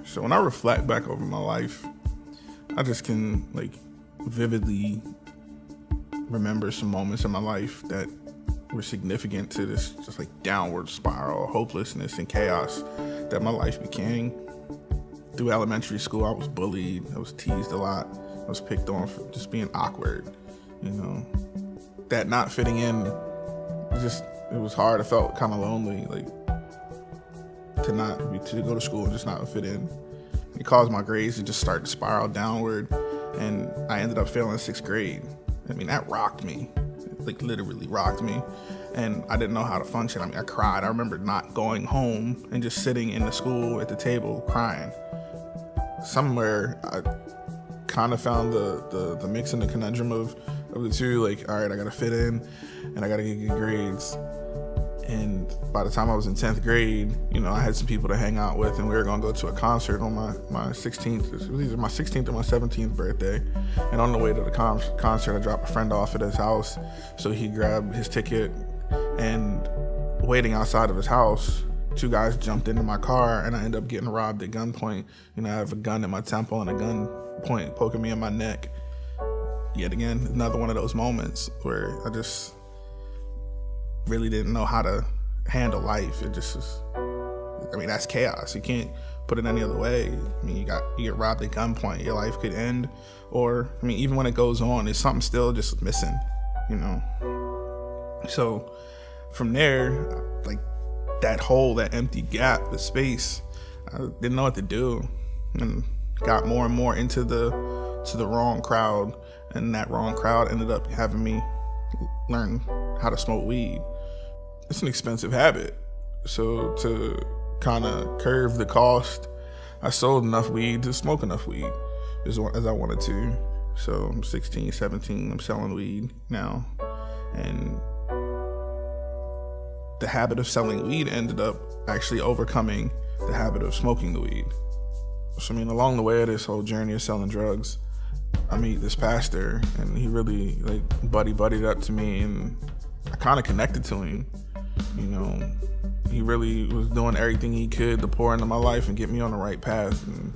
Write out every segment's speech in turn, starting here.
So when I reflect back over my life, I just can vividly remember some moments in my life that were significant to this just downward spiral of hopelessness and chaos that my life became. Through elementary school, I was bullied, I was teased a lot, I was picked on for just being awkward, that not fitting in, it was hard. I felt kind of lonely, to go to school and just not fit in. It caused my grades to just start to spiral downward, and I ended up failing 6th grade. That rocked me, literally rocked me, and I didn't know how to function. I cried. I remember not going home and just sitting in the school at the table crying. Somewhere I kind of found the mix and the conundrum of the two. All right, I gotta fit in and I gotta get good grades. And by the time I was in 10th grade, I had some people to hang out with, and we were gonna go to a concert on my 16th. It was either my 16th or my 17th birthday. And on the way to the concert, I dropped a friend off at his house, so he grabbed his ticket. And waiting outside of his house, 2 guys jumped into my car, and I ended up getting robbed at gunpoint. I have a gun in my temple and a gun point poking me in my neck. Yet again, another one of those moments where I just really didn't know how to handle life. It just was, that's chaos. You can't put it any other way. You get robbed at gunpoint, your life could end, or even when it goes on, there's something still just missing, So from there, that hole, that empty gap, the space, I didn't know what to do, and got more and more into the wrong crowd, and that wrong crowd ended up having me learn how to smoke weed. It's an expensive habit, so to kind of curve the cost, I sold enough weed to smoke enough weed as I wanted to. So I'm 16, 17, I'm selling weed now, and the habit of selling weed ended up actually overcoming the habit of smoking the weed. So along the way of this whole journey of selling drugs, I meet this pastor, and he really buddied up to me, and I kind of connected to him. He really was doing everything he could to pour into my life and get me on the right path. And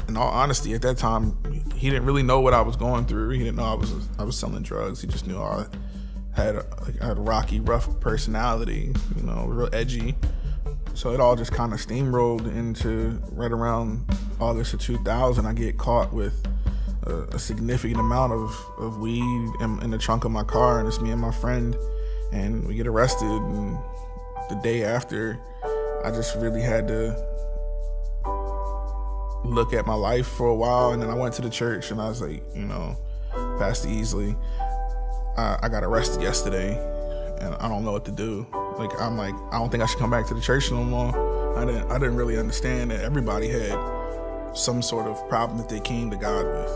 in all honesty, at that time, he didn't really know what I was going through. He didn't know I was selling drugs. He just knew I had a rocky, rough personality, real edgy. So it all just kind of steamrolled into right around August of 2000. I get caught with a significant amount of weed in the trunk of my car, and it's me and my friend, and we get arrested. And the day after, I just really had to look at my life for a while. And then I went to the church, and I was like, Pastor Easley, I got arrested yesterday, and I don't know what to do. I don't think I should come back to the church no more. I didn't really understand that everybody had some sort of problem that they came to God with.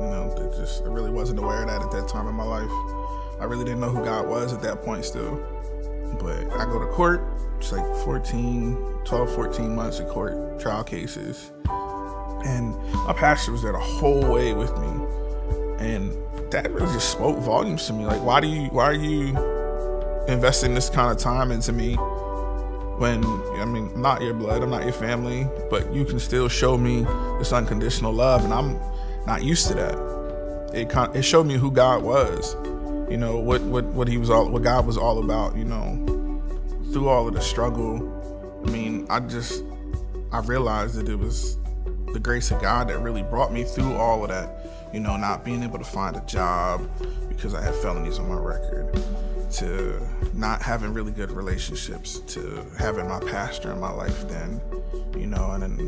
I really wasn't aware of that at that time in my life. I really didn't know who God was at that point still. But I go to court, it's 12, 14 months of court, trial cases. And my pastor was there the whole way with me. And that really just spoke volumes to me. Why are you investing this kind of time into me when, I'm not your blood, I'm not your family, but you can still show me this unconditional love, and I'm not used to that. It showed me who God was, what God was all about, through all of the struggle. I realized that it was the grace of God that really brought me through all of that, not being able to find a job because I had felonies on my record, to not having really good relationships, to having my pastor in my life then, and then,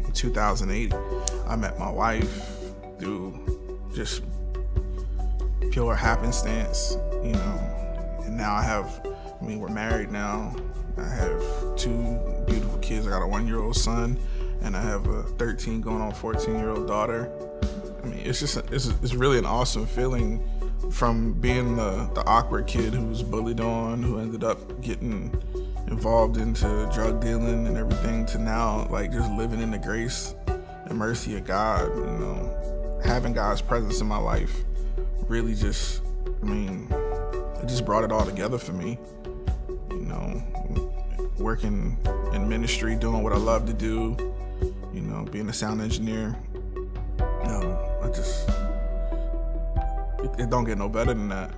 in 2008, I met my wife through just pure happenstance, and now we're married now. I have 2 beautiful kids. I got a 1-year-old son, and I have a 13 going on 14-year-old daughter. It's really an awesome feeling, from being the awkward kid who was bullied on, who ended up getting involved into drug dealing and everything, to now just living in the grace and mercy of God. Having God's presence in my life really it just brought it all together for me. working in ministry, doing what I love to do, you know, being a sound engineer. It don't get no better than that.